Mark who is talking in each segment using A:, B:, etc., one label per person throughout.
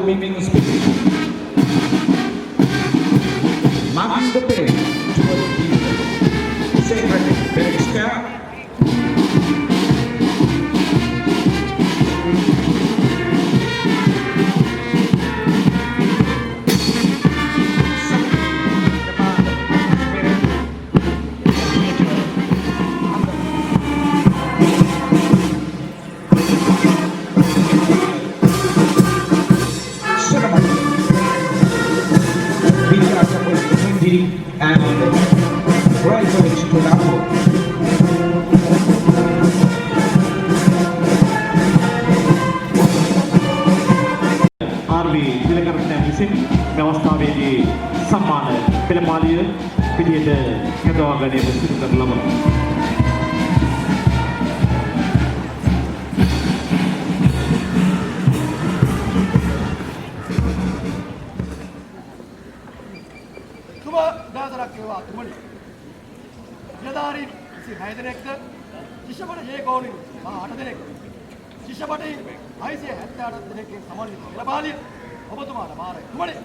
A: swimming speed. Marking the pace towards the sacred Berexka. And Rajkovic to Lapo.
B: RV Tilakarna විසින් මේ අවස්ථාවේදී සම්මාන පෙළමාලිය පිළියෙල කැඳවා ගැනීම සිදු කරන ලබනවා.
C: තුමනි නිලධාරීන් 26 දෙනෙක්ද ශිෂ්‍යපට ජේ කෝලින් 8 දෙනෙක් ශිෂ්‍යපටයන් 678 දෙනෙක්ගෙන් සමන්විත පෙළපාලිය ඔබතුමාට බාරයි තුමනි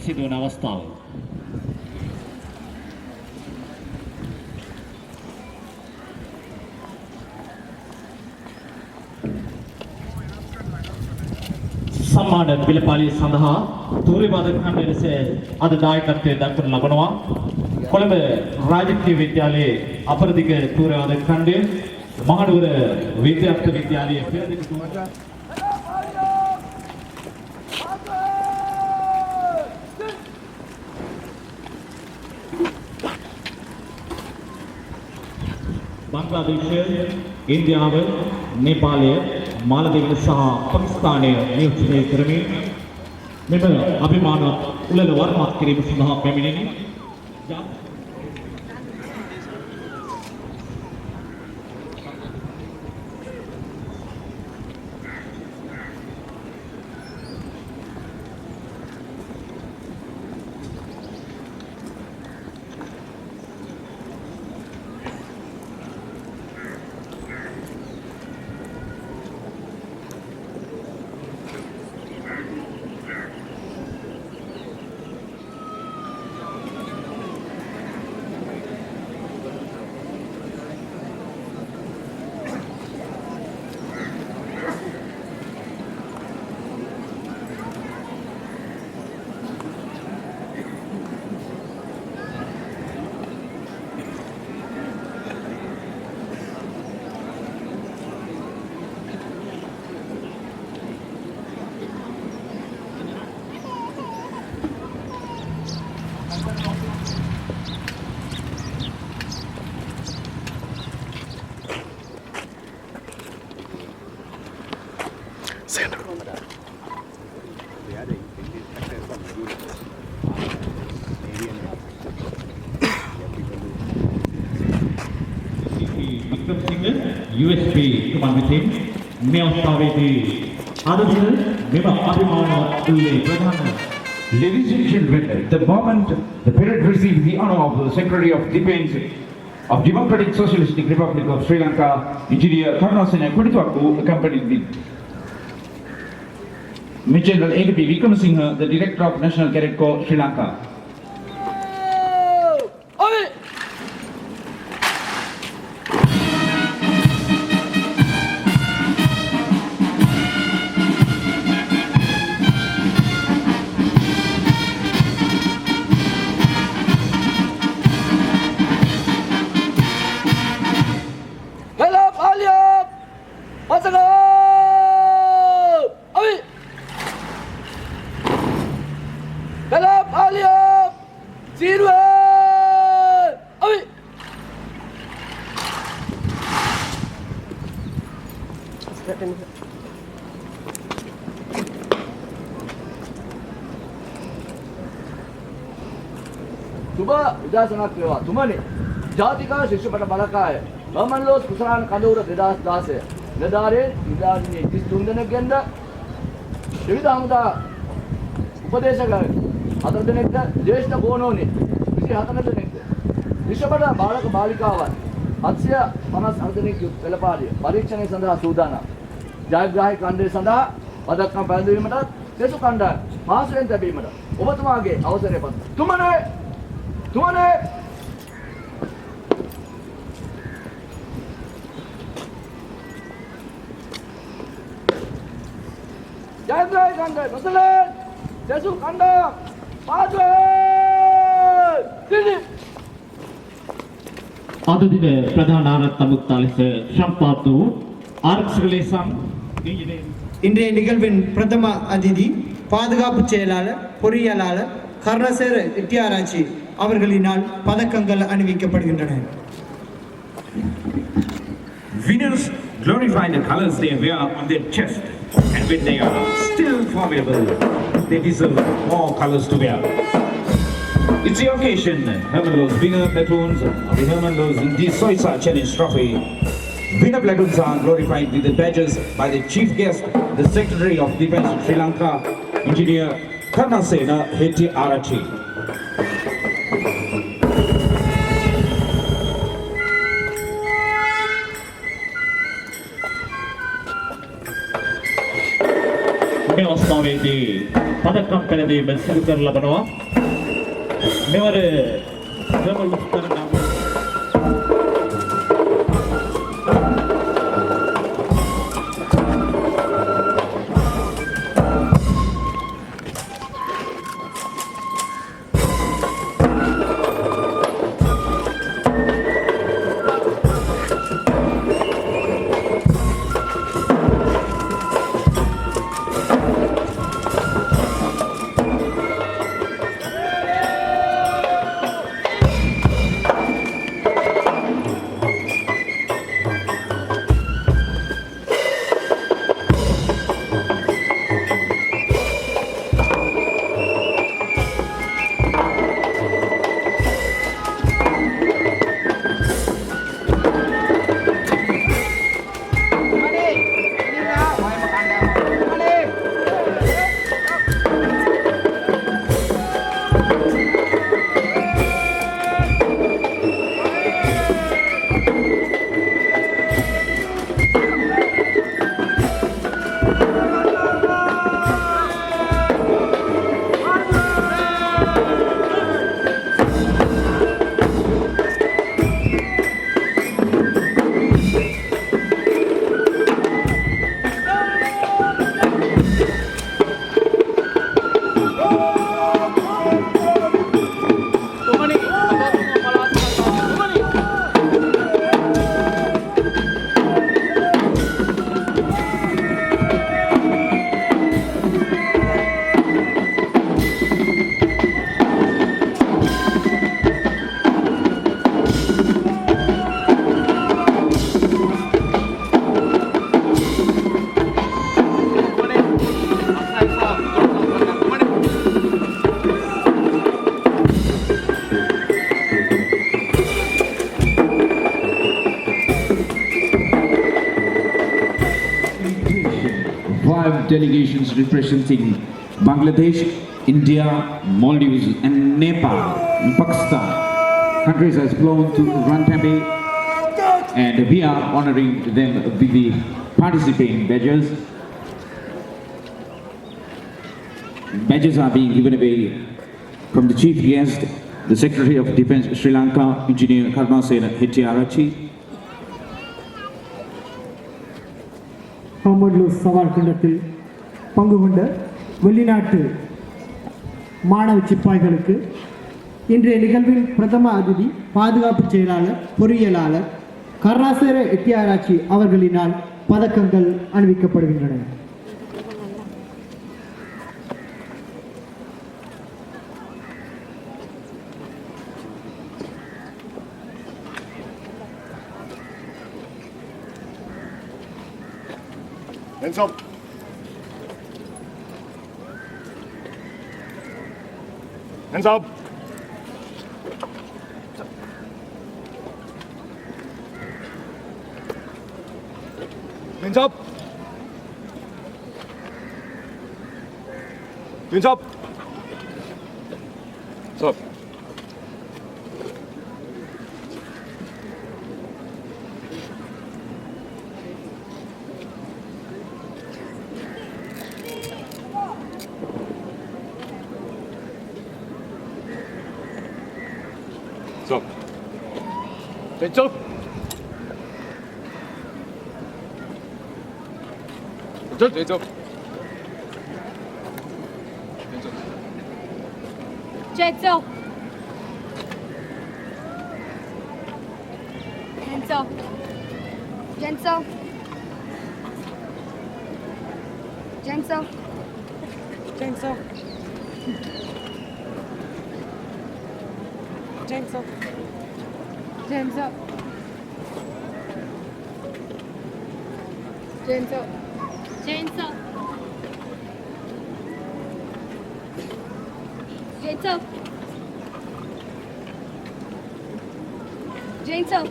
B: සිදුවන අවස්ථාව සම්මාන පිළපාලිය සඳහා තූර්යවාදක ඛණ්ඩය ලෙස අද දායකත්වයේ දක්වන ලබනවා කොළඹ රාජකීය විද්‍යාලයේ අපරදිග තූර්යවාදක ඛණ්ඩය මහනුවර විද්‍යාර්ථ විද්‍යාලයේ පෙරදිග තූර්යවාදක බංග්ලාදේශය, ඉන්දියාව, නේපාලය, මාලදීව සහ පාකිස්තානය නියෝජනය කරමින් මෙම අභිමාන උළෙල වර්ණවත් කිරීම සඳහා පැමිණෙන USP tuman meeting මේ අවස්ථාවේදී ආදර්ශ මෙම අභිමානවත් උළෙලේ ප්‍රධාන
A: Ladies and gentlemen, the moment the parade received the honor of the Secretary of Defense of Democratic Socialistic Republic of Sri Lanka, Engineer Karnasena Kuditwaku, accompanied with Major General A.K.P. Vikramasinghe, the Director of National Cadet Corps, Sri Lanka.
C: Avi! Hello, Alia! Masala! Avi! Hello, Alia! Sirwan! Avi! සුබ උදෑසනක් වේවා තුමනි ජාතික ශිෂ්‍යපට බලකාය හර්මන්ලෝස් කුසලාන කඳවුර 2016 නිලධාරීන් ඉන්දියාවේ 33 දෙනෙක්ගෙන්ද විවිධ හමුදා උපදේශක 4 දෙනෙක්ද ජ්‍යෙෂ්ඨ ගෝණෝනි 24 දෙනෙක්ද ශිෂ්‍යපට බාලක බාලිකාවන් 758 දෙනෙක් යුත් පෙළපාලිය පරීක්ෂණය සඳහා සූදානම් ජයග්‍රාහී ඛණ්ඩය සඳහා පදක්කම් පැළඳීමට සෙසු කණ්ඩායම මාසයෙන් ලැබීමට ඔබතුමාගේ අවසරය පත් තුමනේ ජයග්‍රාහී ඛණ්ඩය නොසලෙන් සෙසු කණ්ඩායම පාදයෙන් දිලි
B: අද දින ප්‍රධාන ආරක්ෂක අමුත්තා ලෙස සම්පාත් වූ ආරක්ෂක ලේසම්
D: இன்றைய நிகழ்வின் பிரதம அதிதி பாதுகாப்பு செயலாளர் பொறியியலாளர் கருணாசேர எட்டியாராய்ச்சி அவர்களினால் பதக்கங்கள் அணிவிக்கப்படுகின்றன.
A: Winners glorify the colors they wear on their chest, and when they are still formidable, they deserve more colors to wear. It's the occasion, Hermanlos winner platoons of the Hermanlos in the Soisa Challenge Trophy. Winner platoons are glorified with the badges by the chief guest, the Secretary of Defense of Sri Lanka, Engineer Karnasena Hettiarachchi.
B: මේ අවස්ථාවේදී පදක්කම් පැළඳීම සිදු කරන ලබනවා. මෙවර හර්මන්ලෝස් තරගාව
A: Delegations representing Bangladesh, India, Maldives and Nepal and Pakistan countries has flown to Ranthambore, and we are honoring them with the participating badges. Badges are being given away from the chief guest, the Secretary of Defence Sri Lanka, Engineer Karnasena Hettiarachchi.
D: ஆமட்லூர் சவால் திட்டத்தில் பங்கு கொண்ட வெளிநாட்டு மாணவ சிப்பாய்களுக்கு இன்றைய நிகழ்வில் பிரதம அதிதி பாதுகாப்பு செயலாளர் பொறியியலாளர் கருணாசேர எட்டியாராச்சி அவர்களினால் பதக்கங்கள் அணிவிக்கப்படுகின்றன.
E: Hands up. Hands up. Hands up. Hands up. Stop. Stop. Hands up. Hands up.
F: Jets up. Hands up. Gents up. Gents up.
G: Gents up. Gents up.
F: Gents up. Gents up. Gents up. Gents up. Gents up.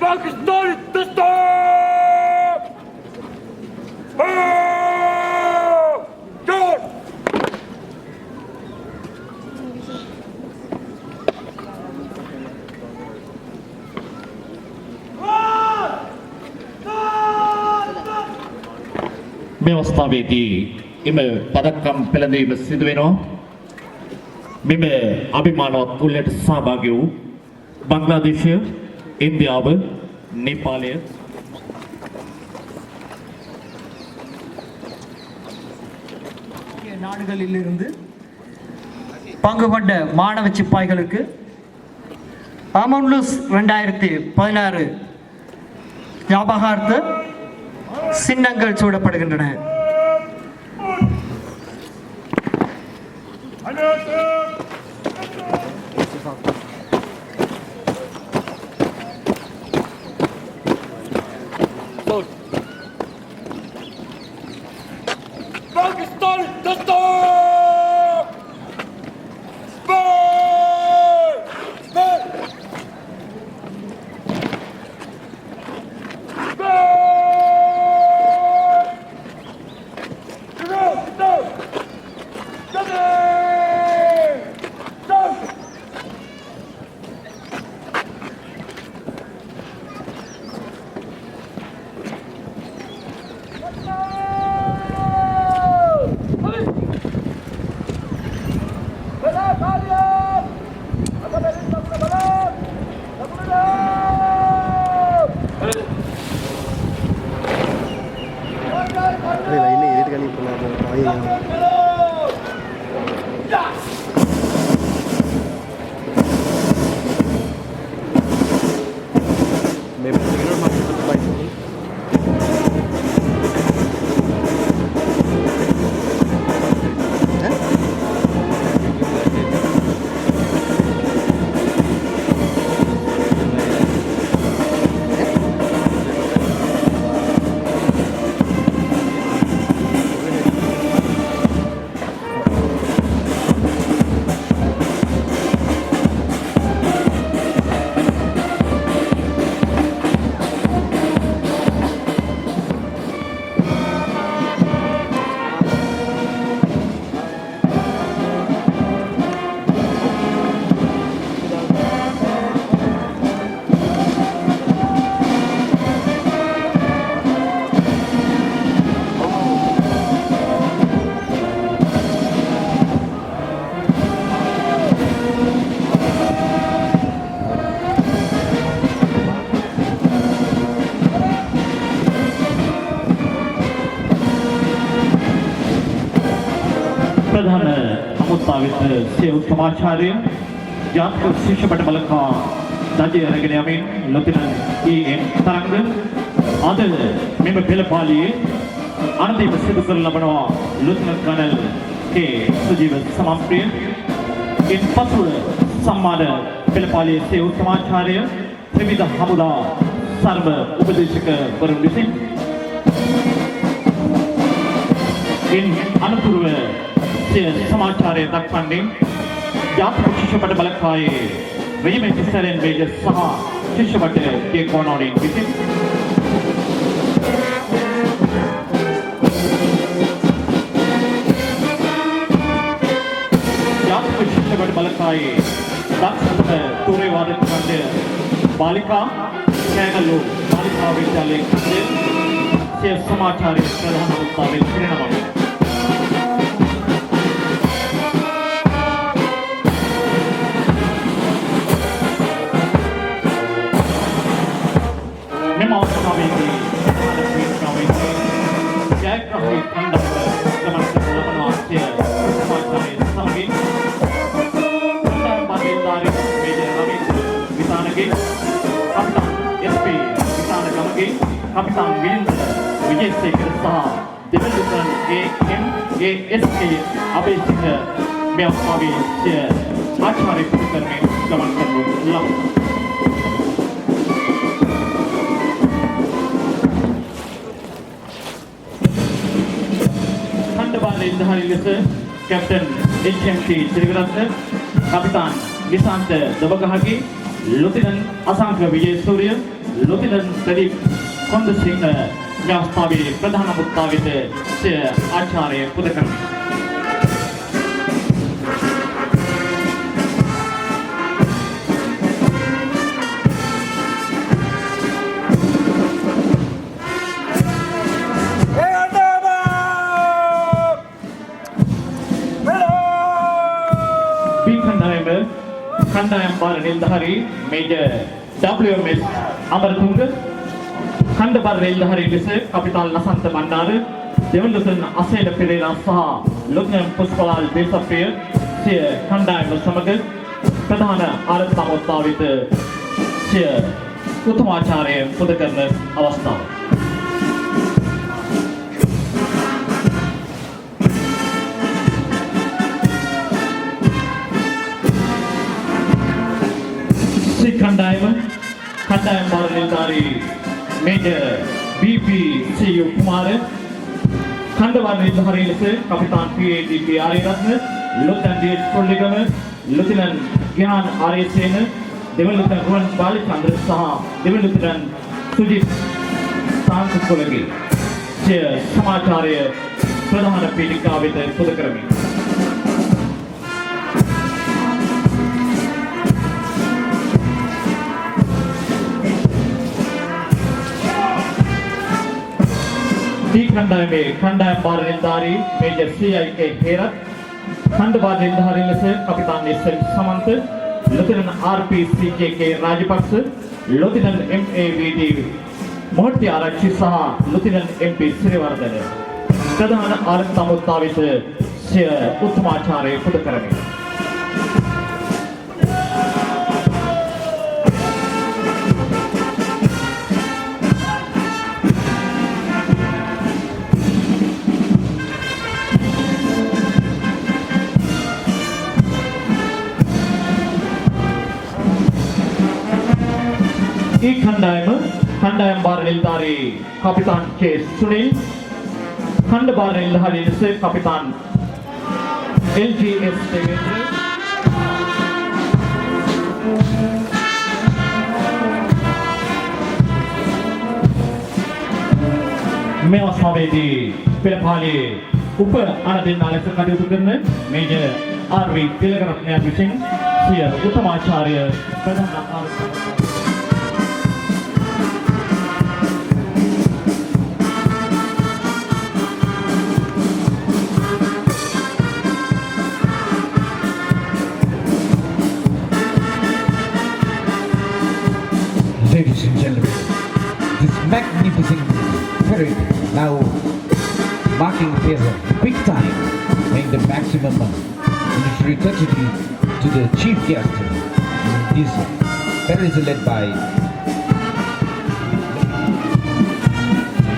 E: Pakistan is the stop! Down!
B: මේ අවස්ථාවේදී එම පදක්කම් පෙළඳීම සිදු වෙනවා. මෙම අභිමානවත් උළෙලට සහභාගී වූ බංග්ලාදේශය, இந்தியாவு, நேபாள,
D: நாடுகளிலிருந்து பங்கு கொண்ட மாணவ சிப்பாய்களுக்கு ஆமன்லூஸ் 2016 ஞாபகார்த்த சின்னங்கள் சூடப்படுகின்றன.
E: Pakistan is the stop! Burn! Burn! Burn! Go! Go! Go!
H: ini edit kali pernah yang memang benar masih terbaik ini.
B: උත්සාවිත සිය උත්තමාචාර්ය ජාතික ශිෂ්‍ය බඩ බලකා දජය අරගෙන යමින් ලොතිනන් ඊ.එම්. තරංග අද මෙම පෙළපාලියේ අනදීම සිදු කරන ලබනවා ලොතිනන් කනල් කේ සුජීව සමම්ප්‍රිය ඉන් පසුව සම්මාන පෙළපාලියේ සිය උත්තමාචාර්ය ත්‍රිවිධ හමුදා සර්ව උපදේශක වරුන් විසින් ඉන් අනතුරුව සිය සමාචාරය දක්වන්නේ ජාතික ශිෂ්‍ය බඩ බලකායේ රෙජිමෙන්ට් ස්ටැලන් මේජර් සහ ශිෂ්‍ය බඩ කේකෝනෝඩින් විසින් ජාතික ශිෂ්‍ය බඩ බලකායේ දක්ෂ තුරේ වාදක ඛණ්ඩය බාලිකා කෑගල්ලු බාලිකා විද්‍යාලයේ ඛණ්ඩය සිය සමාචාරය ප්‍රධාන උත්සාහයෙන් පිරිනමනවා. මෙම අවස්ථාවේදී ජයග්‍රහී කණ්ඩායම ගමන් කරන ලබනවා සිය සමාචාරය සමගින් කණ්ඩායම් බාහිරාරි මේජර් රවි විතානගේ කප්ටන් එස්.පී. විතානගමගේ කප්ටන් විලින්ද විජේසේකර සහ දෙවනුතන් ඒ.එම්. ඒ.එස්.කේ. අබේසිංහ මේ අවස්ථාවේ ආචාර්ය පුරුකරණය ගමන් කරනු ලබනවා. खंडबाले इंदहारी लෙස कैप्टन एच.एम.टी. තිලකරත්න කපිතාන් නිසාන්ත දබගහගේ ලොතිනන් අසංක විජේසූරිය ලොතිනන් ප්‍රදීප් කොන්දසිංහ මේ අවස්ථාවේ ප්‍රධාන මුත්තාවිත සිය ආචාර්ය පුද කරමි. කණ්ඩායම් බාර නිලධාරී මේජර් WMS අමරතුංග ඛණ්ඩ බාර නිලධාරී ලෙස කපිතාන් ලසන්ත මන්නාර දෙවනුතන් අසේන පෙරේරා සහ ලොතිනන් පුෂ්පලාල් දේශප්‍රිය සිය කණ්ඩායම සමග ප්‍රධාන ආරාධනාවත්තාවිත සිය උතුමාචාර්ය පුද කරන අවස්ථාව. කණ්ඩායම බාර නිලධාරී මේජර් BP.CU. කුමාර ඛණ්ඩ බාර නිලධාරී ලෙස කපිතාන් PADP. ආරියරත්න ලොතිනන් ඩී.එච්. පොල්ලිගම ලොතිනන් ග්‍යාන් ආරේසේන දෙවනුතන් රුවන් බාලචන්ද්‍ර සහ දෙවනුතන් සුජිත් සාන්තුකොලගේ සිය සමාචාරය ප්‍රධාන පීඨිකාවෙත පුද කරමි. කණ්ඩායමේ කණ්ඩායම් බාර නිලධාරී මේජර් C.I.K. හේරත් ඛණ්ඩ බාර නිලධාරී ලෙස කපිතාන් එස්.එල්. සමන්ත ලොතිනන් R.P.C.J.K. රාජපක්ෂ ලොතිනන් M.A.V.D. මොහොට්ටි ආරච්චි සහ ලොතිනන් M.P. සිරිවර්ධන ප්‍රධාන ආරාධනාවත්තාවිත සිය උත්තමාචාර්ය පුද කරමි. කණ්ඩායම් බාර නිලධාරී කපිතාන් K. සුනිල් ඛණ්ඩ බාර නිලධාරී ලෙස කපිතාන් LGS. දේවේන්ද්‍ර මේ අවස්ථාවේදී පෙළපාලියේ උප අනදින්නා ලෙස කටයුතු කරන මේජර් R.V. තිලකරත්නයන් විසින් සිය උත්තමාචාර්ය ප්‍රධාන ආරාධනාව
I: Ladies and gentlemen, this magnificent parade now marking the big time, playing the maximum military courtesy to the chief guest. This parade is led by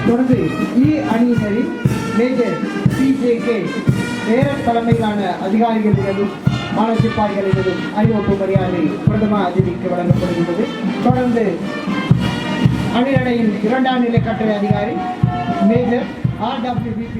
D: தொடர்ந்து அணியினரின் மேஜர் PJK நேரத் தலைமையிலான அதிகாரிகளினதும் மாணவ சிப்பாய்களினதும் அணிவகுப்பு மரியாதை பிரதம அதிதிக்கு வழங்கப்படுகின்றது. தொடர்ந்து அணியணையின் 2ஆம் நிலை கட்டளை அதிகாரி மேஜர் RWBP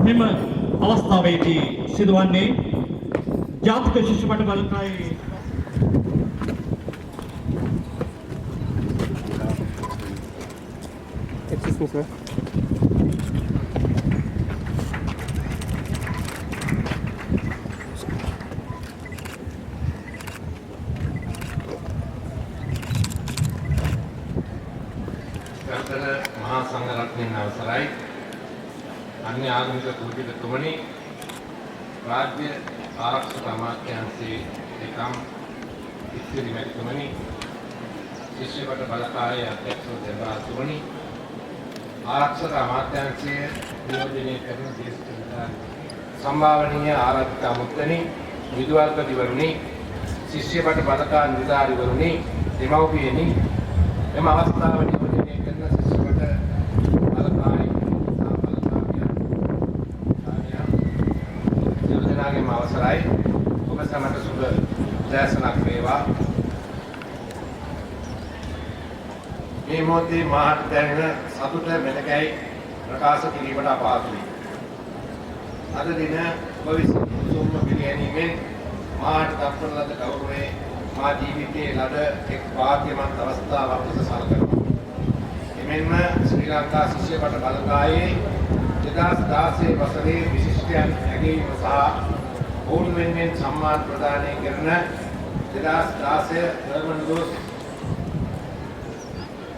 B: මෙම අවස්ථාවේදී සිදුවන්නේ ජාතික ශිෂ්‍යපට බලකායේ
H: Excuse me, sir.
J: මහා සංඝරත්නයන් අවසරයි අන්‍ය ආගමික පූජකතුමනි රාජ්‍ය ආරක්ෂක අමාත්‍යාංශයේ දෙකම් ඉස්සිරි මැතිතුමනි ශිෂ්‍යපට බලකායේ අධ්‍යක්ෂ දෙපාර්තමේන්තුමනි ආරක්ෂක අමාත්‍යාංශයේ නියෝජනය කරන දේශපාලන සම්භාවනීය ආරක්ෂක අමුත්තනි විදුහල්පතිවරුනි ශිෂ්‍යපට බලකා නිලධාරිවරුනි දෙමව්පියනි එම අවස්ථාවේදී නියෝජනය කරන ශිෂ්‍යපට බලකායේ යෝජනාගේ අවසරයි ඔබ සමට සුබ දැසනක් වේවා මේ මොහොතේ මාත් දැනෙන සතුට මෙලකයි ප්‍රකාශ කිරීමට අපහසුයි අද දින ඔබ විසින් සුම්ම පිළිගැනීමෙන් මාට දක්වන ලද ගෞරවයේ මා ජීවිතයේ ලද එක් වාග්යමත් අවස්ථාවක් ලෙස සලකනවා එමෙන්ම ශ්‍රී ලංකා ශිෂ්‍යපට බලකායේ 2016 වසරේ විශිෂ්ටයන් ඇගීම සහ ඔවුන් වෙනුවෙන් සම්මාන ප්‍රදානය කරන 2016 හර්මන් ලූස්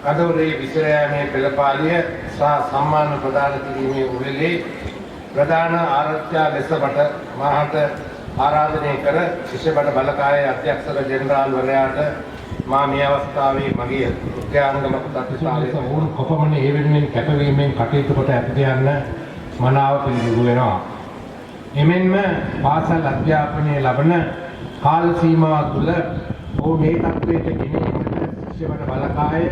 J: කඳවුරේ විසිර යාමේ පෙළපාලිය සහ සම්මාන ප්‍රදාන කිරීමේ උළෙලේ ප්‍රධාන ආරක්ෂා ලෙස මහට ආරාධනය කර ශිෂ්‍ය බඩ බලකායේ අධ්‍යක්ෂක ජෙනරාල් වරයාට මා මේ අවස්ථාවේ මගේ උද්‍යාංගම තත්ත්වශාලයේ වුණ කොපමණ ඒ වෙනුවෙන් කැපවීමෙන් කටයුතු කොට ඇත යන්න මනාව පිළිගනු වෙනවා. එමෙන්ම පාසල් අධ්‍යාපනයේ ලබන කාල සීමාව තුළ ඔවුන් මේ තත්ත්වයට ගෙනීමට ශිෂ්‍ය බඩ බලකාය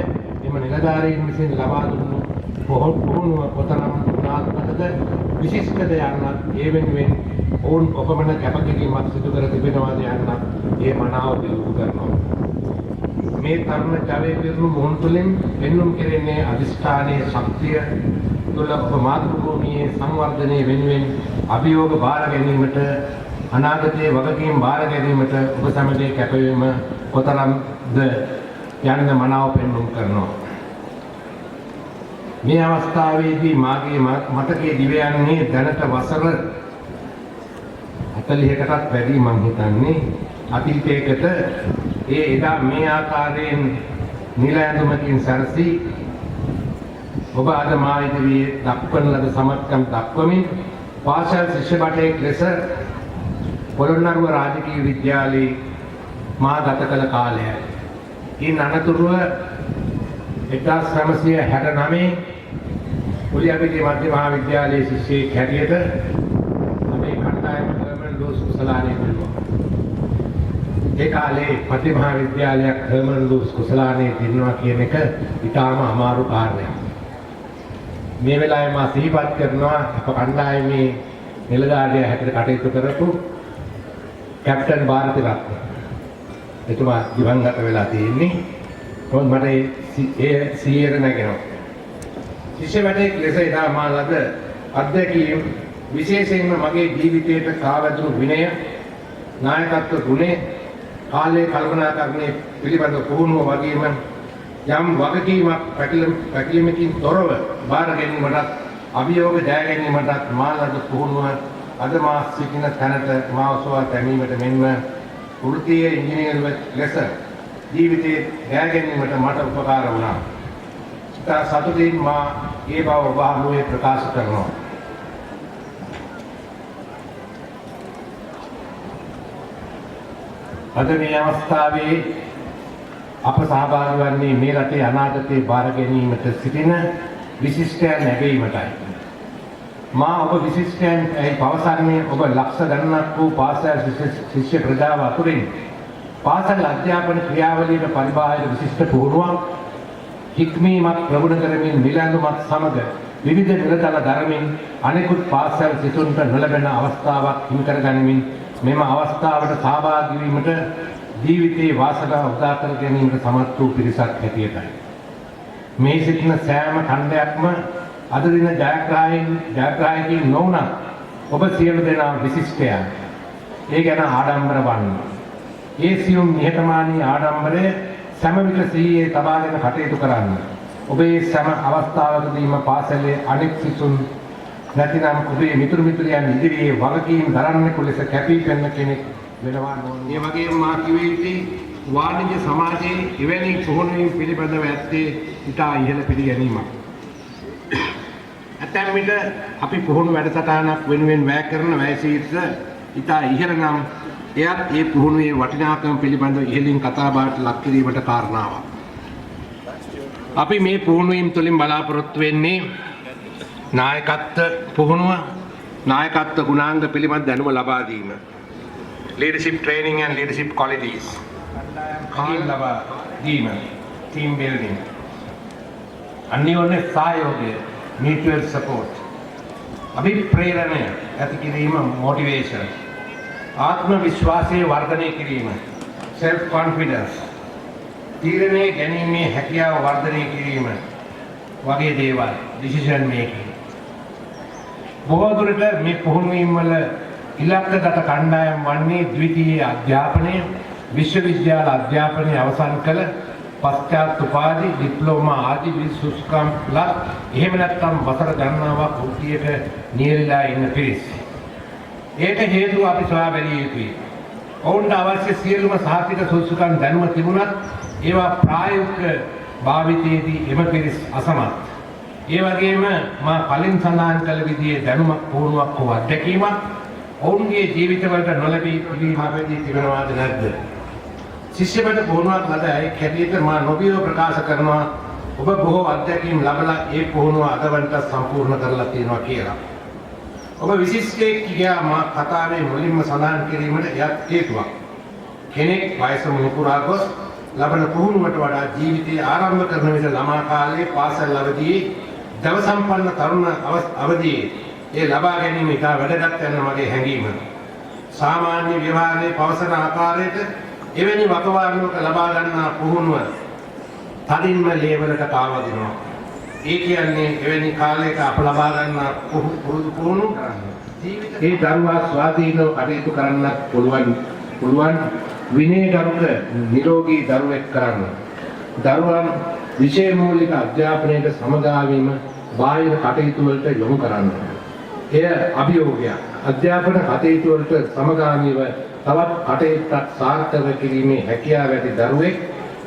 J: එම නිලධාරීන් විසින් ලබා දුන්නු පුහුණුව කොතරම් ගුණාත්මකද විශිෂ්ටද යන්නත් ඒ වෙනුවෙන් ඔවුන් කොපමණ කැපකිරීමක් සිදු කර තිබෙනවාද යන්නත් ඒ මනාව පිළිගනු කරනවා. මේ තරුණ ජවයේ පිරුණු මොහොන් තුළින් පෙන්눔 කෙරෙන්නේ අධිෂ්ඨානයේ ශක්තිය තුළ ඔබ මාතෘභූමියේ සංවර්ධනය වෙනුවෙන් අභියෝග බාර ගැනීමට අනාගතයේ වගකීම් බාර ගැනීමට ඔබ සමගයේ කැපවීම කොතරම්ද යන්න මනාව පෙන්눔 කරනවා. මේ අවස්ථාවේදී මාගේ මතකයේ දිව යන්නේ දැනට වසර 40කටත් වැඩි මම හිතන්නේ අතීතයකට එදා මේ ආකාරයෙන් නිල ඇඳුමකින් සැරසී ඔබ අද මා ඉදිරියේ දක්වන ලද සමත්කම් දක්වමින් පාසල් ශිෂ්‍ය බටයෙක් ලෙස පොළොන්නරුව රාජකීය විද්‍යාලයේ මා ගත කළ කාලයයි. ඉන් අනතුරුව 1969 කුලියපිටිය මධ්‍ය මහා විද්‍යාලයේ ශිෂ්‍යෙක් හැටියට අපේ කණ්ඩායම හර්මන් ලූස් කුසලානයේ පිළිගන්නවා. ඒ කාලේ මධ්‍ය මහා විද්‍යාලයක් හර්මන් ලූස් කුසලානයේ දිනනවා කියන එක ඉතාම අමාරු කාර්යයක්. මේ වෙලාවේ මා සිහිපත් කරනවා අප කණ්ඩායමේ නිලධාරියා හැටියට කටයුතු කරපු කැප්ටන් ಭಾರತಿ රත්න. එතුමා දිවංගත වෙලා තියෙන්නේ. කොහොමද මට ඒ සියයට නැගෙනවා. ශිෂ්‍ය බටයෙක් ලෙස එදා මා ලද අත්දැකීම් විශේෂයෙන්ම මගේ ජීවිතයට කාවැදුණු විනය, නායකත්ව ගුණය, කාලයේ කල්පනාකරණය පිළිබඳ පුහුණුව වගේම යම් වගකීමක් පැකිලීමකින් තොරව බාර ගැනීමටත් අභියෝග ජය ගැනීමටත් මා ලද පුහුණුව අද මා සිටින තැනට මා ඔසවා තැබීමට මෙන්ම වෘත්තීය ඉංජිනේරු ලෙස ජීවිතයේ ජය ගැනීමට මට උපකාර වුණා. ඉතා සතුටින් මා ඒ බව ඔබ හමුවේ ප්‍රකාශ කරනවා. අද මේ අවස්ථාවේ අප සහභාගී වන්නේ මේ රටේ අනාගතයේ බාර ගැනීමට සිටින විශිෂ්ටයන් නැගෙීමටයි. මා ඔබ විශිෂ්ටයන් පවසන්නේ ඔබ ලක්ෂ ගණනක් වූ පාසල් ශිෂ්‍ය ප්‍රජාව අතුරින් පාසල් අධ්‍යාපන ක්‍රියාවලියට පරිබාහිර විශිෂ්ට පුහුණුවක් හික්මීමක් ප්‍රගුණ කරමින් නිලැඳුමත් සමග විවිධ නිරතල ධර්මමින් අනෙකුත් පාසල් සිසුන්ට නොලැබෙන අවස්ථාවක් හිමි කර ගනිමින් මෙම අවස්ථාවට සහභාගී වීමට ජීවිතයේ වාසනාව උදා කර ගැනීමට සමත් වූ පිරිසක් හැටියටයි. මේ සිටින සෑම ඛණ්ඩයක්ම අද දින ජයග්‍රාහකයින් නොවුනත් ඔබ සියලු දෙනා විශිෂ්ටයන්. ඒ ගැන ආඩම්බර වන්න. ඒ සියුම් නිහතමානී ආඩම්බරය සෑම විට සිහියේ තබාගෙන කටයුතු කරන්න. ඔබේ සෑම අවස්ථාවකදීම පාසලේ අනෙක් සිසුන් නැතිනම් ඔබේ මිතුරු මිතුරියන් ඉදිරියේ වගකීම් දරන්නෙකු ලෙස කැපී පෙනෙන කෙනෙක් වෙනවා නොවන. මේ වගේම මා කිව යුතුයි වාණිජ්‍ය සමාජයේ එවැනි පුහුණුවීම් පිළිබඳව ඇත්තේ ඉතා ඉහළ පිළිගැනීමක්. ඇතැම් විට අපි පුහුණු වැඩසටහනක් වෙනුවෙන් වැය කරන වැය සීර්ෂ ඉතා ඉහළ නම් එයත් ඒ පුහුණුවේ වටිනාකම පිළිබඳව ඉහළින් කතා බහට ලක් කිරීමට කාරණාවක්. අපි මේ පුහුණුවීම් තුළින් බලාපොරොත්තු වෙන්නේ නායකත්ව පුහුණුව, නායකත්ව ගුණාංග පිළිබඳ දැනුම ලබා දීම. Leadership training and leadership qualities. කීම් ලබා දීම. Team building. අන්‍යෝන්‍ය සහයෝගය. Mutual support. අභිප්‍රේරණය ඇති කිරීම motivation. ආත්ම විශ්වාසය වර්ධනය කිරීම self confidence. තීරණය ගැනීමේ හැකියාව වර්ධනය කිරීම වගේ දේවල් decision making. බොහෝ දුරට මේ පුහුණුවීම් වල ඉලක්කගත කණ්ඩායම් වන්නේ ද්විතීය අධ්‍යාපනය, විශ්වවිද්‍යාල අධ්‍යාපනය අවසන් කළ පශ්චාත් උපාධි, ඩිප්ලෝමා ආදී විසුස්කම් ලත් එහෙම නැත්නම් වසර ගණනාවක් වෘත්තියට නියැලලා ඉන්න පිරිස්. ඒට හේතුව අපි සොයා බැලිය යුතුයි. ඔවුන්ට අවශ්‍ය සියලුම සහතික සුසුකම් දැනුම තිබුණත් ඒවා ප්‍රායෝගික භාවිතයේදී එම පිරිස් අසමත්. ඒ වගේම මා කලින් සඳහන් කළ විදිහේ දැනුමක් පුහුණුවක් හෝ අත්දැකීමක් ඔවුන්ගේ ජීවිතවලට නොලැබී පිළිමවදී තිබෙනවාද නැද්ද? ශිෂ්‍යබඩ පුහුණුවක් ලද අය කැටියට මා නොබියව ප්‍රකාශ කරනවා ඔබ බොහෝ අත්දැකීම් ලබලා ඒ පුහුණුව අදවන්ට සම්පූර්ණ කරලා තියෙනවා කියලා. ඔබ විශිෂ්ටයෙක් කියා මා කතාවේ මුලින්ම සඳහන් කිරීමට එයත් හේතුවක්. කෙනෙක් වයස මුහුණා ගොස් ලබන පුහුණුවට වඩා ජීවිතය ආරම්භ කරන විට ළමා කාලයේ පාසල් අවදියේ දව සම්පන්න තරුණ අවදියේ ඒ ලබා ගැනීම ඉතා වැදගත් යන මගේ හැඟීම. සාමාන්‍ය ව්‍යවහාරයේ පවසන ආකාරයට එවැනි වකවානුවක ලබා ගන්නා පුහුණුව තදින්ම ලේවලට කාවදිනවා. ඒ කියන්නේ එවැනි කාලයක අප ලබා ගන්නා පුහුණු ඒ දරුවා ස්වාධීනව කටයුතු කරන්නත් පුළුවන් විනයගරුක නිරෝගී දරුවෙක් කරන්න. දරුවන් විෂය මූලික අධ්‍යාපනයට සමගාමීම බාහිර කටයුතු වලට යොමු කරන්න. එය අභියෝගයක්. අධ්‍යාපන කටයුතු වලට සමගාමීව තවත් කටයුත්තක් සාර්ථක කිරීමේ හැකියාව ඇති දරුවෙක්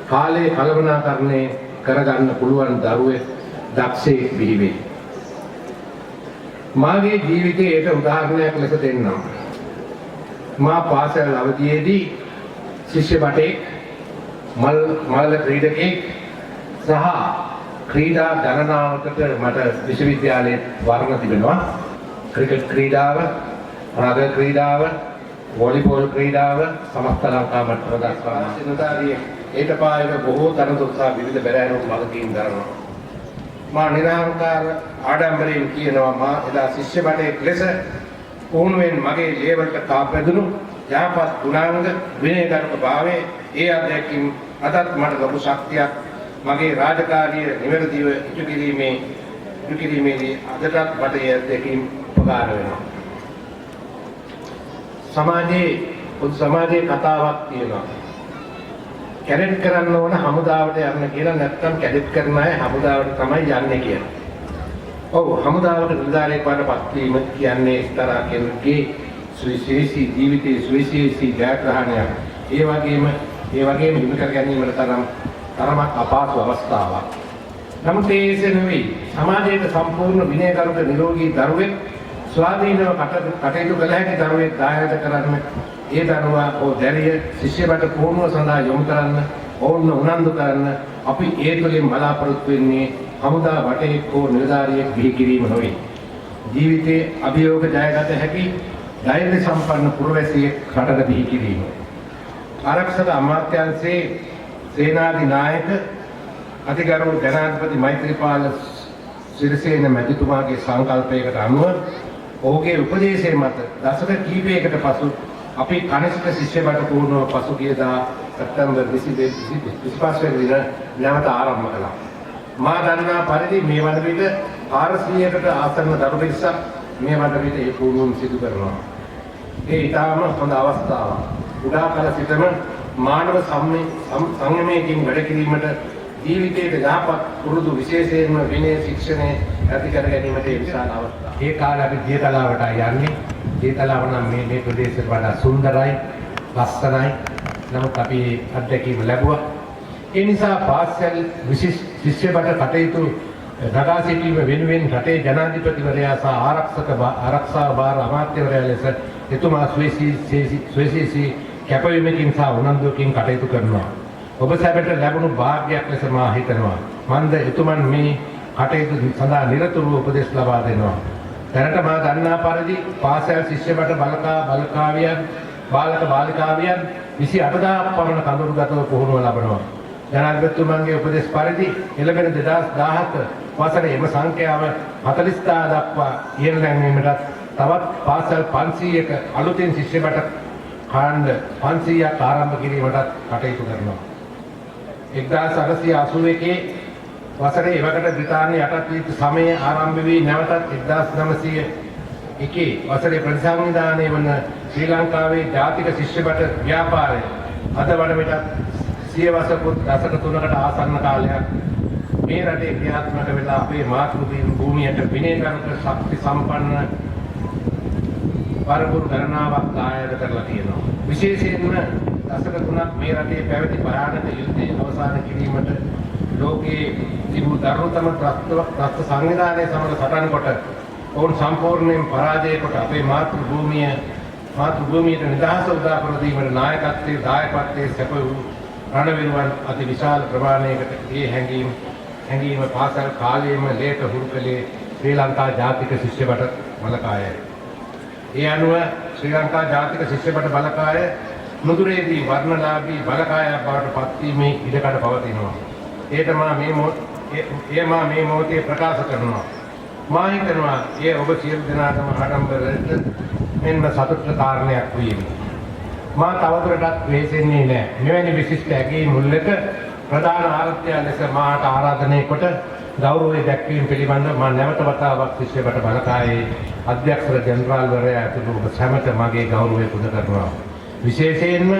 J: කාලයේ කළමනාකරණය කරගන්න පුළුවන් දරුවෙක් දක්ෂයෙක් බිහි වෙයි. මාගේ ජීවිතයේ ඒක උදාහරණයක් ලෙස දෙන්නම්. මා පාසල් අවදියේදී ශිෂ්‍ය බටෙක් මල්ල ක්‍රීඩකෙක් සහ ක්‍රීඩා ගණනාවකට මට විශ්වවිද්‍යාලයේ වර්ණ තිබෙනවා. ක්‍රිකට් ක්‍රීඩාව, රග ක්‍රීඩාව, වොලිබෝල් ක්‍රීඩාව සමස්ත ලංකා මට්ටම දක්වා සිනදාරිය ඒට පායක බොහෝ තරම් උත්සාහ විවිධ බැලෑරුම් වගකීම් දරනවා. මා නිරාංකාර ආඩම්බරයෙන් කියනවා මා එදා ශිෂ්‍ය බටෙක් ලෙස පුහුණුවෙන් මගේ ලේවලට කාපැදුණු යහපත් ගුණාංග විනයගරුක භාවයේ ඒ අධ්‍යක්ෂින් අදත් මට ලොකු ශක්තියක් මගේ රාජකාරිය නිවැරදිව ඉටු කිරීමේදී අදටත් මට ඒ අධ්‍යක්ෂින් උපකාර වෙනවා. සමාජයේ කතාවක් තියෙනවා. කැඩෙට් කරන්න ඕන හමුදාවට යන්න කියලා නැත්නම් කැඩෙට් කරන අය හමුදාවට තමයි යන්නේ කියලා. ඔව් හමුදාවට නිලධාරියෙක් වඩපත් වීම කියන්නේ එක්තරා කෙනෙකුගේ සුවිශේෂී ජීවිතයේ සුවිශේෂී ජයග්‍රහණයක්. ඒ වගේම හිමි කර ගැනීමට තරමක් අපහසු අවස්ථාවක්. නමුත් ඒසේ නෙවෙයි සමාජයේ සම්පූර්ණ විනයගරුක නිරෝගී දරුවෙක් ස්වාධීනව කටයුතු කළ හැකි දරුවෙක් දායාද කරන්න ඒ දරුවා ඕ දැරිය ශිෂ්‍යබට පුහුණුව සඳහා යොමු කරන්න ඔවුන් උනන්දු කරන්න අපි ඒ තුළින් බලාපොරොත්තු වෙන්නේ හමුදා වටේක් හෝ නිලධාරියෙක් බිහි කිරීම නොවේ. ජීවිතයේ අභියෝග ජයගත හැකි ධෛර්ය සම්පන්න පුරවැසියෙක් රටට බිහි කිරීම. ආරක්ෂක අමාත්‍යාංශයේ සේනාධි නායක අතිගරු ජනාධිපති මෛත්‍රීපාල සිරිසේන මැතිතුමාගේ සංකල්පයකට අනුව ඔහුගේ උපදේශය මත දශක කිහිපයකට පසු අපි කනිෂ්ඨ ශිෂ්‍ය බට පුහුණුව පසුගියදා සැප්තැම්බර් 25 වෙනි දින නැවත ආරම්භ කළා. මා දන්නා පරිදි මේ වන විට 400කට ආසන්න දරු පිරිසක් මේ වන විට ඒ පුහුණුව සිදු කරනවා. ඒ ඊටාම හොඳ අවස්ථාවක්. උදා කල සිටම මානව සංයමයෙන් වැඩ කිරීමට ජීවිතයේ යහපත් පුරුදු විශේෂයෙන්ම විනය ශික්ෂණය ඇති කර ගැනීමට විශාල අවස්ථාවක්. ඒ කාලේ අපි දියතලාවට යන්නේ. දියතලාව නම් මේ ප්‍රදේශයට වඩා සුන්දරයි, ලස්සනයි. නමුත් අපි අත්දැකීම ලැබුවා. ඒ නිසා පාසල් ශිෂ්‍ය බට කටයුතු නගා සිටීම වෙනුවෙන් රටේ ජනාධිපතිවරයා සහ ආරක්ෂා භාර අමාත්‍යවරයා ලෙස එතුමා ස්වේශීසී කැපවීමකින් සහ උනන්දුවකින් කටයුතු කරනවා. ඔබ සැබට ලැබුණු භාග්‍යයක් ලෙස මා හිතනවා. මන්ද එතුමන් මේ කටයුතු සඳහා නිරතුරුව උපදෙස් ලබා දෙනවා. දැනට මා දන්නා පරිදි පාසල් ශිෂ්‍ය බට බාලක බාලිකාවියන් 28000ක් පමණ කඳුරුගතව පුහුණුව ලබනවා. ජනාධිපතිතුමන්ගේ උපදෙස් පරිදි එළඹෙන 2017 වසරේ එම සංඛ්‍යාව 40000 දක්වා ඉහළ නැංවීමට තවත් පාසල් 500ක අලුතින් ශිෂ්‍ය බට කාණ්ඩ 500ක් ආරම්භ කිරීමට කටයුතු කරනවා. 1881 වසරේ එවකට බ්‍රිතාන්‍ය යටත් සමයේ ආරම්භ වී නැවතත් 1901 වසරේ ප්‍රතිසංවිධානය වන ශ්‍රී ලංකාවේ ජාතික ශිෂ්‍ය බට ව්‍යාපාරය අද වන විට සියවසකුත් දශක 3කට ආසන්න කාලයක් මේ රටේ ක්‍රියාත්මක වෙලා අපේ මාතෘ භූමියට විනයගරුක ශක්ති සම්පන්න පරපුරු ගණනාවක් දායක කරලා තියෙනවා. විශේෂයෙන්ම දශක 3ක් මේ රටේ පැවති භයානක යුද්ධයේ අවසන් කිරීමට ලෝකයේ තිබූ දරුණුතම ත්‍රස්ත සංවිධානයේ සමග සටන් කොට ඔවුන් සම්පූර්ණයෙන් පරාජය කොට අපේ මාතෘභූමියට නිදහස උදා කර දීමට නායකත්වයේ දායකත්වයේ සැප වූ රණවිරුවන් අති විශාල ප්‍රමාණයකට ඒ හැඟීම පාසල් කාලයේම ලේක හුරු කළේ ශ්‍රී ලංකා ජාතික ශිෂ්‍ය බට බලකායයි. ඒ අනුව ශ්‍රී ලංකා ජාතික ශිෂ්‍ය බට බලකාය නුදුරේදී වර්ණලාභී බලකායක් බවට පත්වීමේ ඉඩකඩ පවතිනවා. මා මේ මොහොතේ ප්‍රකාශ කරනවා. මා හිතනවා ඒ ඔබ සියලු දෙනාටම ආඩම්බරයට මෙන්න සතුටට කාරණයක් වීම. මා තවදුරටත් වෙහෙසෙන්නේ නැහැ. මෙවැනි විශිෂ්ට ඇගීම් මුල්ලක ප්‍රධාන ආරාධ්‍ය ලෙස මාට ආරාධනය කොට ගෞරවය දැක්වීම පිළිබඳව මා නැවත වතාවක් ශිෂ්‍ය බට බලකායේ අධ්‍යක්ෂ ජෙනරාල්වරයා ඇතුළු ඔබ සැමට මගේ ගෞරවය පුද කරනවා. විශේෂයෙන්ම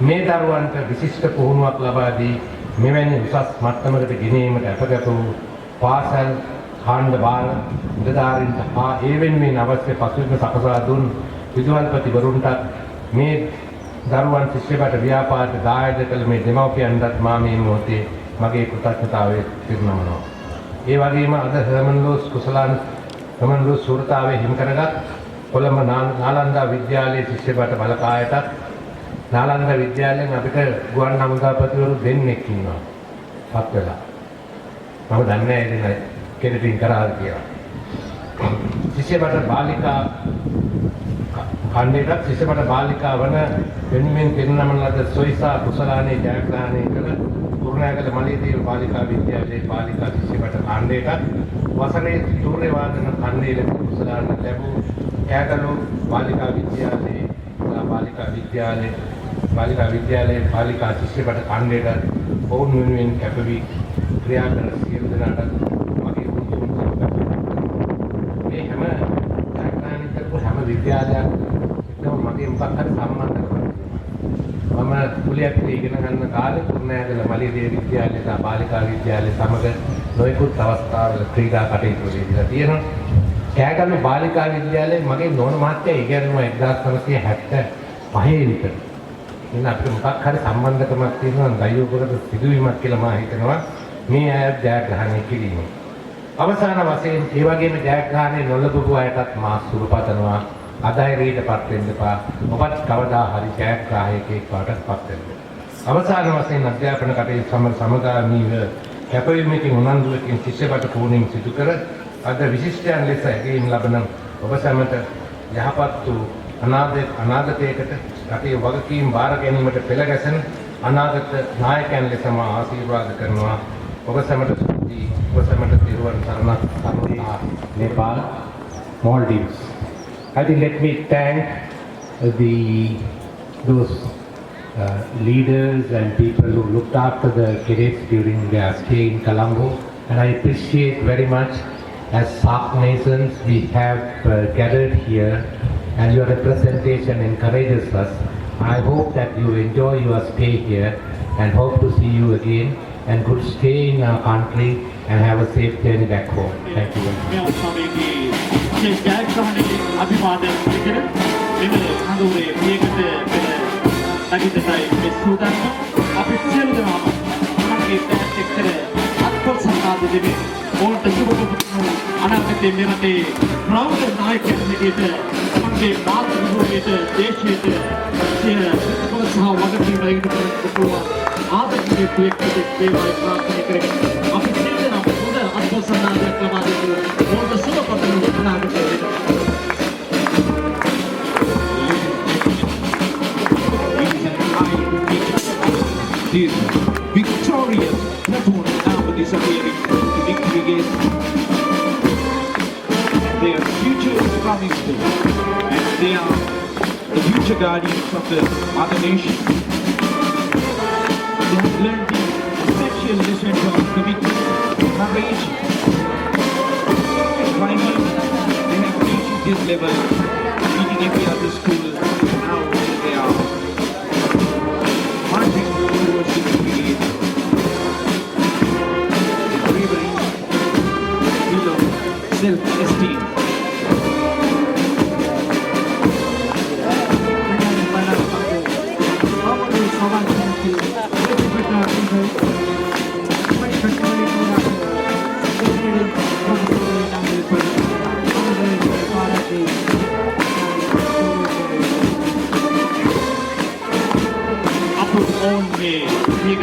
J: මේ දරුවන්ට විශිෂ්ට පුහුණුවක් ලබා දී මෙවැනි උසස් මට්ටමකට ගෙනීමට අපගත වූ පාසල් කාණ්ඩ බාල නිලධාරීන්ට හා ඒ වෙනුවෙන් අවශ්‍ය පසුබිම සකසා දුන් විදුහල්පතිවරුන්ට මේ දරුවන් ශිෂ්‍ය බට ව්‍යාපාරයට දායක කළ මේ දෙමව්පියන්ටත් මා මේ මොහොතේ මගේ කෘතඥතාවය පිරිනමනවා. ඒ වගේම අද හර්මන්ලෝස් සුරතාවේ හිමි කරගත් කොළඹ නාලන්දා විද්‍යාලයේ ශිෂ්‍ය බට බලකායටත් නාලන්දා විද්‍යාලයෙන් අපිට ගුවන් හමුදාපතිවරු දෙන්නෙක් ඉන්නවා. පත් වෙලා. මම දන්නේ නැහැ කෙනෙක්ින් කරාද කියලා. ශිෂ්‍ය බට බාලිකා ඛණ්ඩයට ශිෂ්‍ය බට බාලිකා වන වෙනුවෙන් පෙන්වන ලද සොයිසා කුසලානේ ජයග්‍රහණය කළ කුරුණෑගල මලේදේව බාලිකා විද්‍යාලයේ බාලිකා ශිෂ්‍ය බට ඛණ්ඩයට වසරේ සූර්ය වාදන ඛණ්ඩයේ කුසලාන ලැබූ කෑගලු බාලිකා විද්‍යාලයේ බාලිකා ශිෂ්‍ය බට ඛණ්ඩයට ඔවුන් වෙනුවෙන් කැපවී ක්‍රියා කර සියලු දෙනාට මගේ මේ හැම ජයග්‍රහණය කරපු හැම විද්‍යාලයක් මගේ මොකක් හරි සම්බන්ධකමක් මම කුලියක් ඉගෙන ගන්න කාලේ කුරුණෑගල මලේදේව විද්‍යාලය සහ බාලිකා විද්‍යාලය සමග නොයෙකුත් අවස්ථාවල ක්‍රීඩා කටයුතු වලදීලා තියෙනවා. කෑගල්ලු බාලිකා විද්‍යාලයේ මගේ නෝන මහත්තයා ඉගෙනුවා 1975 විතර. ඉතින් අපිට මොකක් හරි සම්බන්ධකමක් තියෙනවා දයෝපකට සිදුවීමක් කියලා මම හිතනවා මේ අය ජයග්‍රහණය කිරීම. අවසාන වශයෙන් ඒ වගේම ජයග්‍රහණය නොලබපු අයටත් මා සුබපතනවා. අධෛර්යයටපත් වෙන්න එපා. ඔබත් කවදා හරි ජයග්‍රාහකයෙක් වඩටපත් වෙන්න. අවසාන වශයෙන් අධ්‍යාපන කටයුතු සමගාමීව කැපවීමකින් උනන්දුවකින් ශිෂ්‍ය බට පුහුණුවීම සිදු කර අද විශිෂ්ටයන් ලෙස ඇගීම් ලබන ඔබ සැමට යහපත් වූ අනාගතයකට රටේ වගකීම් බාර ගැනීමට පෙළ ගැසෙන අනාගත නායකයන් ලෙස මා ආශිර්වාද කරනවා. ඔබ සැමට ස්තුතියි. ඔබ සැමට තිරුවන් සරණක්. Nepal, Maldives. I think let me thank those leaders and people who looked after the cadets during their stay in Colombo, and I appreciate very much as SAC nations we have gathered here, and your representation encourages us. I hope that you enjoy your stay here and hope to see you again and good stay in our country and have a safe journey back home. Thank you very much.
B: මේ ජයග්‍රහණයේ අභිවාදනය කරගෙන මෙම හඳුරේ මේකට නැගිටතයි මේ සූදානම් අපි සියලු දෙනාම තමන්ගේ පැත් එක්කර අත්පොත් සම්මාද දෙමින් ඕන්ට සුබපුතුණු අනාගතයේ මේ රටේ ප්‍රෞಢ නායකයෙක් විදිහට තමන්ගේ මාතෘභූමියට දේශයට සිය සහ වගකීම ඉදිරි කරන්න පුළුවන් ආදර්ශයේ පිළිවෙලට වේවායි ප්‍රාර්ථනා කරගෙන අපි සියලු දෙනාම හොඳ අත්පොත් සම්මාදයක් ලබා දෙමු. ඕන්ට සුබපුතුණු
A: This victorious platoon now disappearing to victory gate. Their future is promised and they are the future guardians of the other nation. They have learned the essential lessons of commitment, courage. Finally, they have reached this level, meeting every other school. Now they are marching towards the victory. Bravery, self-esteem.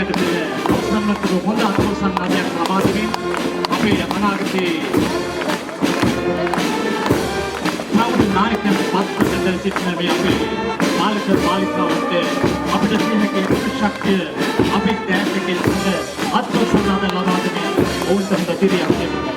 B: ඒකට සම්මතව හොඳ අත්පොසන්නයක් ලබා දෙමින් අපේ අනාගතයේ नायक पद सिटने में अभी बालक बालिकाओं अपने शक्ति अभी तैयार के आत्मसंधान लगा में